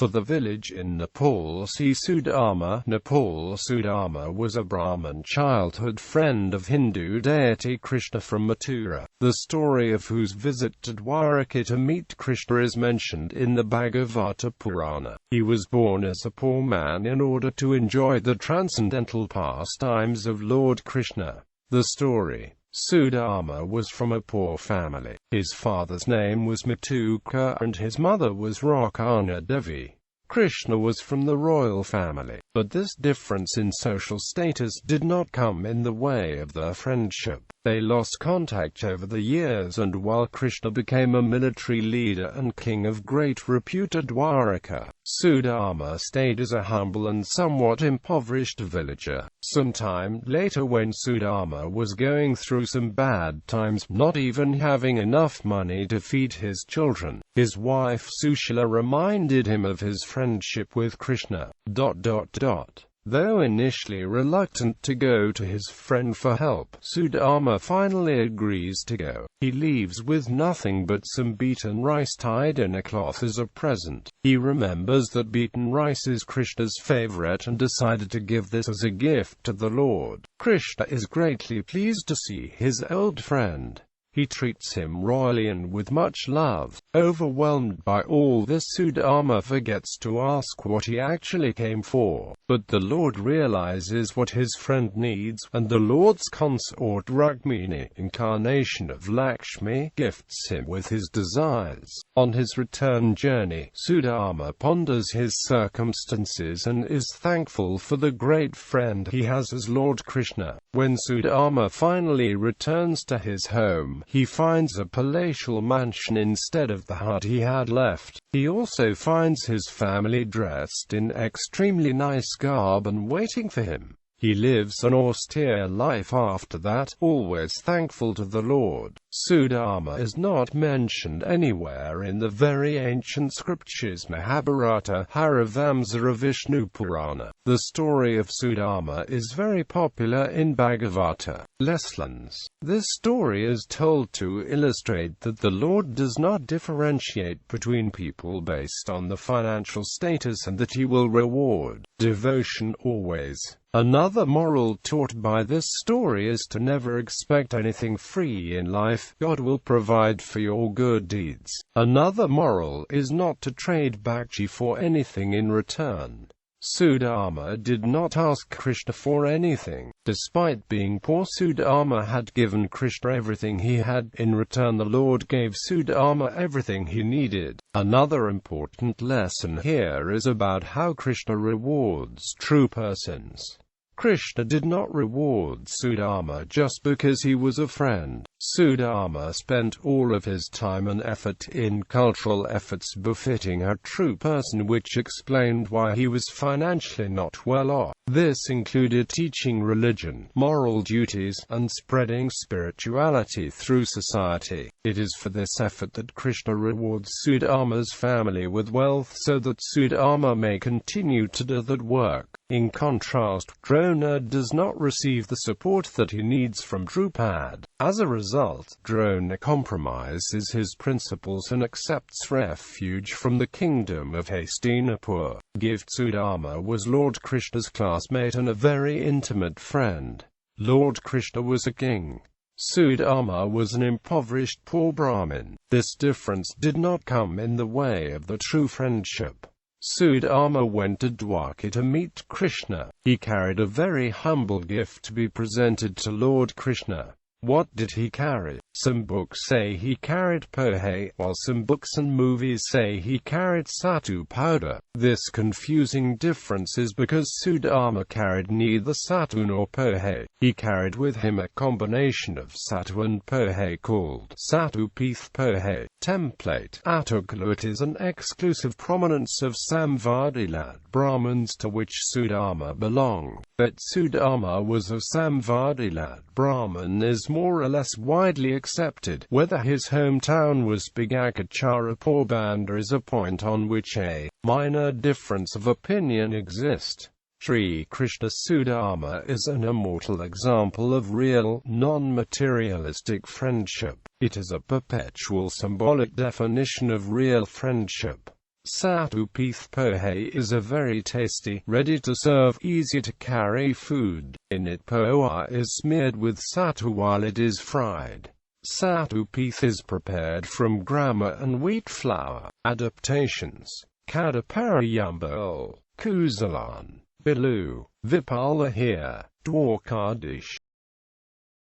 for the village in Nepal. See Sudama. Nepal Sudama was a Brahmin childhood friend of Hindu deity Krishna from Mathura, the story of whose visit to Dwaraka to meet Krishna is mentioned in the Bhagavata Purana. He was born as a poor man in order to enjoy the transcendental pastimes of Lord Krishna. The story: Sudama was from a poor family. His father's name was Mathura and his mother was Rakana Devi. Krishna was from the royal family, but this difference in social status did not come in the way of their friendship. They lost contact over the years, and while Krishna became a military leader and king of great repute at Dwaraka, Sudama stayed as a humble and somewhat impoverished villager. Sometime later, when Sudama was going through some bad times, not even having enough money to feed his children, his wife Sushila reminded him of his friendship with Krishna. Though initially reluctant to go to his friend for help, Sudama finally agrees to go. He leaves with nothing but some beaten rice tied in a cloth as a present. He remembers that beaten rice is Krishna's favorite and decided to give this as a gift to the Lord. Krishna is greatly pleased to see his old friend. He treats him royally and with much love. Overwhelmed by all this, Sudama forgets to ask what he actually came for. But the Lord realizes what his friend needs, and the Lord's consort Rukmini, incarnation of Lakshmi, gifts him with his desires. On his return journey, Sudama ponders his circumstances and is thankful for the great friend he has as Lord Krishna. When Sudama finally returns to his home, he finds a palatial mansion instead of the hut he had left. He also finds his family dressed in extremely nice garb and waiting for him. He lives an austere life after that, always thankful to the Lord. Sudama is not mentioned anywhere in the very ancient scriptures Mahabharata, Harivamsa or Vishnu Purana. The story of Sudama is very popular in Bhagavata lessons. This story is told to illustrate that the Lord does not differentiate between people based on the financial status, and that he will reward devotion always. Another moral taught by this story is to never expect anything free in life. God will provide for your good deeds. Another moral is not to trade bhakti for anything in return. Sudama did not ask Krishna for anything. Despite being poor, Sudama had given Krishna everything he had. In return, the Lord gave Sudama everything he needed. Another important lesson here is about how Krishna rewards true persons. Krishna did not reward Sudama just because he was a friend. Sudama spent all of his time and effort in cultural efforts befitting a true person, which explained why he was financially not well off. This included teaching religion, moral duties, and spreading spirituality through society. It is for this effort that Krishna rewards Sudama's family with wealth so that Sudama may continue to do that work. In contrast, Drona does not receive the support that he needs from Drupad. As a result, Drona compromises his principles and accepts refuge from the kingdom of Hastinapur. Gift: Sudama was Lord Krishna's classmate and a very intimate friend. Lord Krishna was a king. Sudama was an impoverished poor Brahmin. This difference did not come in the way of the true friendship. Sudama went to Dwaraka to meet Krishna. He carried a very humble gift to be presented to Lord Krishna. What did he carry? Some books say he carried pohe, while some books and movies say he carried sattu powder. This confusing difference is because Sudama carried neither sattu nor pohe. He carried with him a combination of sattu and pohe called sattu pith pohe template. It is an exclusive prominence of Samvadilad Brahmins, to which Sudama belonged. That Sudama was of Samvadilad Brahmin is more or less widely accepted. Whether his hometown was Bhagakachar or Porbandar is a point on which a minor difference of opinion exists. Sri Krishna Sudama is an immortal example of real, non-materialistic friendship. It is a perpetual symbolic definition of real friendship. Sattu Pith Pohe is a very tasty, ready-to-serve, easy-to-carry food. In it, poha is smeared with sattu while it is fried. Sattu Pith is prepared from grama and wheat flour. Adaptations: Kadaparayambal, Kuzalan, Bilu, Vipala here, Dwarkadish.